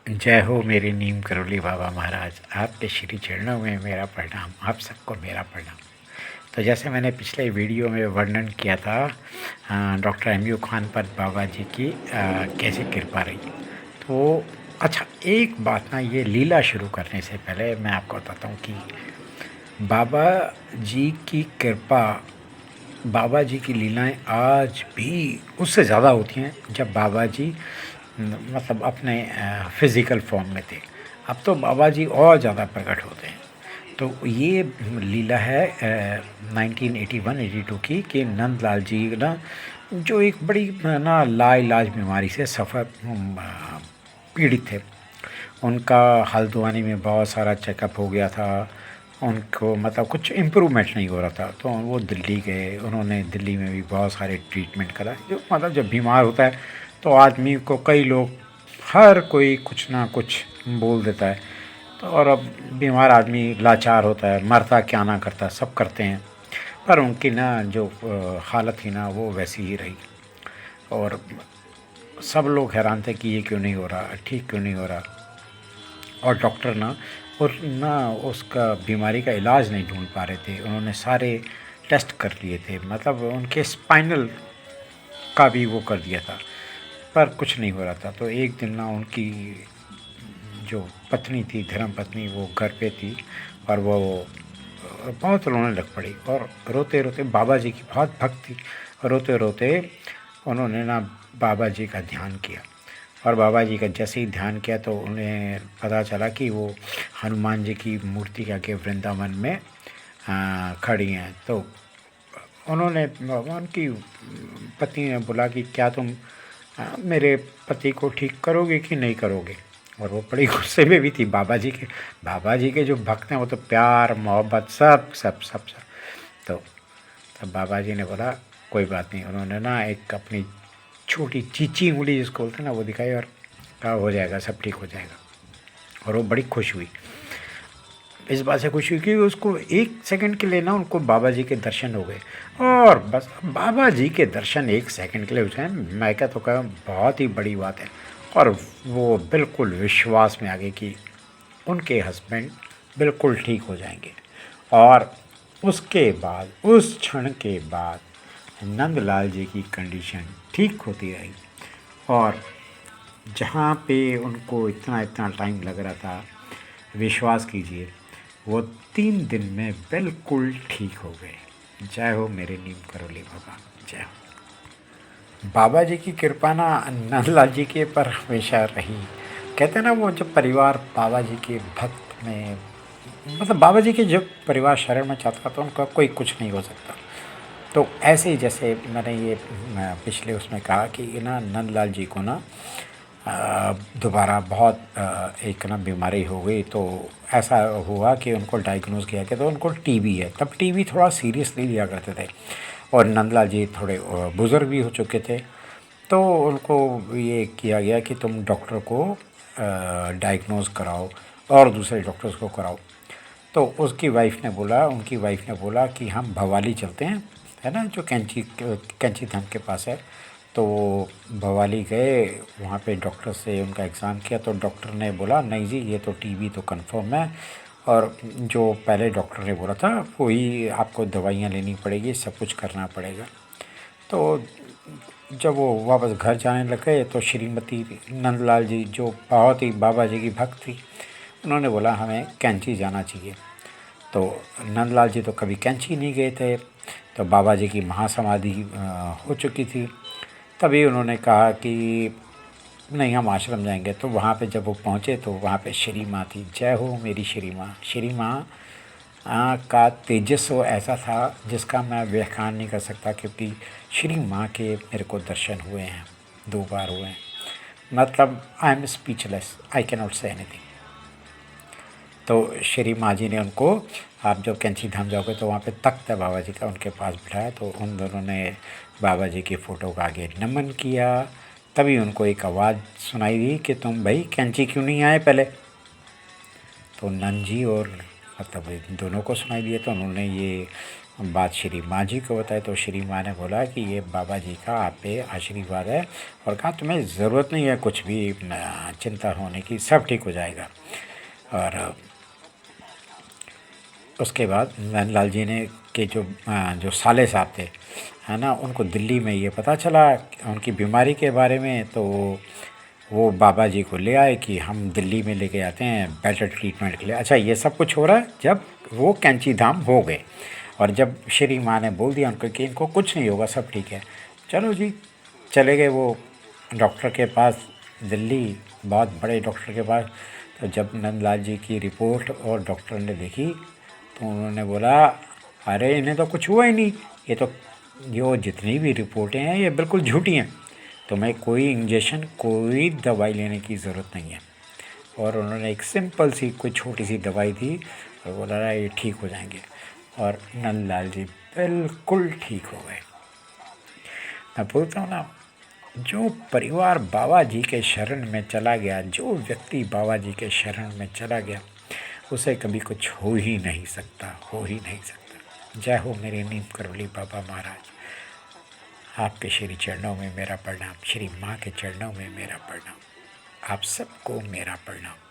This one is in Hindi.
जय हो मेरे नीम करोली बाबा महाराज। आपके श्री चरणों में मेरा प्रणाम, आप सबको मेरा प्रणाम। तो जैसे मैंने पिछले वीडियो में वर्णन किया था डॉक्टर एम यू खान पर बाबा जी की कैसे कृपा रही। तो अच्छा, एक बात ना, ये लीला शुरू करने से पहले मैं आपको बताता हूँ कि बाबा जी की कृपा, बाबा जी की लीलाएं आज भी उससे ज़्यादा होती हैं जब बाबा जी मतलब अपने फिज़िकल फॉर्म में थे। अब तो बाबा जी और ज़्यादा प्रकट होते हैं। तो ये लीला है 1981-82 की, कि नंदलाल जी ना, जो एक बड़ी ना लाइलाज बीमारी से सफ़र पीड़ित थे। उनका हल्द्वानी में बहुत सारा चेकअप हो गया था, उनको मतलब कुछ इम्प्रूवमेंट नहीं हो रहा था। तो वो दिल्ली गए, उन्होंने दिल्ली में भी बहुत सारे ट्रीटमेंट करा। जो मतलब जब बीमार होता है तो आदमी को कई लोग, हर कोई कुछ ना कुछ बोल देता है। तो और अब बीमार आदमी लाचार होता है, मरता क्या ना करता, सब करते हैं। पर उनकी ना जो हालत थी ना, वो वैसी ही रही। और सब लोग हैरान थे कि ये क्यों नहीं हो रहा, ठीक क्यों नहीं हो रहा। और डॉक्टर ना, और ना उसका बीमारी का इलाज नहीं ढूंढ पा रहे थे। उन्होंने सारे टेस्ट कर लिए थे, मतलब उनके स्पाइनल का भी वो कर दिया था, पर कुछ नहीं हो रहा था। तो एक दिन ना उनकी जो पत्नी थी, धर्म पत्नी, वो घर पे थी और वो बहुत रोने लग पड़ी। और रोते रोते, बाबा जी की बहुत भक्त थी, रोते रोते उन्होंने ना बाबा जी का ध्यान किया। और बाबा जी का जैसे ही ध्यान किया तो उन्हें पता चला कि वो हनुमान जी की मूर्ति के आगे वृंदावन में खड़ी हैं। तो उन्होंने, उनकी पत्नी ने बोला कि क्या तुम मेरे पति को ठीक करोगे कि नहीं करोगे। और वो बड़ी गुस्से में भी थी। बाबा जी के जो भक्त हैं वो तो प्यार मोहब्बत सब सब सब सब। तो तब बाबा जी ने बोला कोई बात नहीं। उन्होंने ना एक अपनी छोटी चीची उंगली जिसको बोलते हैं ना, वो दिखाई और कहा हो जाएगा, सब ठीक हो जाएगा। और वो बड़ी खुश हुई। इस बात से खुश हुई कि उसको एक सेकंड के लिए ना उनको बाबा जी के दर्शन हो गए। और बस बाबा जी के दर्शन एक सेकंड के लिए हो जाए, मैं क्या तो कहा, बहुत ही बड़ी बात है। और वो बिल्कुल विश्वास में आ गए कि उनके हस्बैंड बिल्कुल ठीक हो जाएंगे। और उसके बाद, उस क्षण के बाद नंदलाल जी की कंडीशन ठीक होती रही। और जहाँ पे उनको इतना इतना टाइम लग रहा था, विश्वास कीजिए वो 3 दिन में बिल्कुल ठीक हो गए। जय हो मेरे नीम करोली बाबा, जय हो। बाबा जी की कृपा ना नंदलाल जी के पर हमेशा रही। कहते हैं ना, वो जब परिवार बाबा जी के भक्त में, मतलब बाबा जी के जब परिवार शरण में चाहता तो उनका कोई कुछ नहीं हो सकता। तो ऐसे ही जैसे मैंने ये पिछले उसमें कहा कि ना नंदलाल जी को ना दोबारा बहुत एक ना बीमारी हो गई। तो ऐसा हुआ कि उनको डायग्नोज किया गया तो उनको टीबी है। तब टीबी थोड़ा सीरियसली लिया करते थे और नंदलाल जी थोड़े बुज़ुर्ग भी हो चुके थे। तो उनको ये किया गया कि तुम डॉक्टर को डायग्नोज कराओ और दूसरे डॉक्टर्स को कराओ। तो उसकी वाइफ ने बोला, उनकी वाइफ ने बोला कि हम भवाली चलते हैं, है ना, जो कैंची धाम के पास है। तो वो भवाली गए, वहाँ पे डॉक्टर से उनका एग्ज़ाम किया। तो डॉक्टर ने बोला नहीं जी, ये तो टीबी तो कंफर्म है, और जो पहले डॉक्टर ने बोला था वही आपको दवाइयाँ लेनी पड़ेगी, सब कुछ करना पड़ेगा। तो जब वो वापस घर जाने लगे तो श्रीमती नंदलाल जी, जो बहुत ही बाबा जी की भक्त थी, उन्होंने बोला हमें कैंची जाना चाहिए। तो नंदलाल जी तो कभी कैंची नहीं गए थे। तो बाबा जी की महासमाधि हो चुकी थी। तभी उन्होंने कहा कि नहीं, हम आश्रम जाएंगे। तो वहाँ पे जब वो पहुँचे तो वहाँ पे श्री माँ थी। जय हो मेरी श्री माँ। श्री माँ का तेजस्व ऐसा था जिसका मैं व्याख्यान नहीं कर सकता, क्योंकि श्री माँ के मेरे को दर्शन हुए हैं, 2 बार हुए हैं। मतलब I am speechless, I can not say anything. तो श्री माँ जी ने उनको, आप जब कैंची धाम जाओगे तो वहाँ पे तख्त है बाबा जी का, उनके पास बिठाया। तो उन दोनों ने बाबा जी की फ़ोटो का आगे नमन किया। तभी उनको एक आवाज़ सुनाई दी कि तुम भाई कैंची क्यों नहीं आए पहले। तो नंद जी और मतलब इन दोनों को सुनाई दिया। तो उन्होंने ये बात श्री माँ जी को बताई तो श्री माँ ने बोला कि ये बाबा जी का आप पे आशीर्वाद है, और कहा तुम्हें ज़रूरत नहीं है कुछ भी चिंता होने की, सब ठीक हो जाएगा। और उसके बाद नंदलाल जी ने के जो साले साहब थे, है ना, उनको दिल्ली में ये पता चला उनकी बीमारी के बारे में, तो वो बाबा जी को ले आए कि हम दिल्ली में लेके आते हैं बेटर ट्रीटमेंट के लिए। अच्छा, ये सब कुछ हो रहा है जब वो कैंची धाम हो गए, और जब श्री माँ ने बोल दिया उनको कि इनको कुछ नहीं होगा, सब ठीक है, चलो जी, चले गए वो डॉक्टर के पास दिल्ली, बहुत बड़े डॉक्टर के पास। तो जब नंदलाल जी की रिपोर्ट और डॉक्टर ने देखी तो उन्होंने बोला, अरे इन्हें तो कुछ हुआ ही नहीं, ये तो जो जितनी भी रिपोर्टें हैं ये बिल्कुल झूठी हैं, तुम्हें कोई इंजेक्शन कोई दवाई लेने की ज़रूरत नहीं है। और उन्होंने एक सिंपल सी कोई छोटी सी दवाई दी और बोला ये ठीक हो जाएंगे, और नंदलाल जी बिल्कुल ठीक हो गए। मैं बोलता हूँ ना, जो परिवार बाबा जी के शरण में चला गया, जो व्यक्ति बाबा जी के शरण में चला गया, उसे कभी कुछ हो ही नहीं सकता, हो ही नहीं सकता। जय हो मेरे नीम करवली बाबा महाराज। आपके श्री चरणों में मेरा प्रणाम, श्री माँ के चरणों में मेरा प्रणाम, आप सबको मेरा प्रणाम।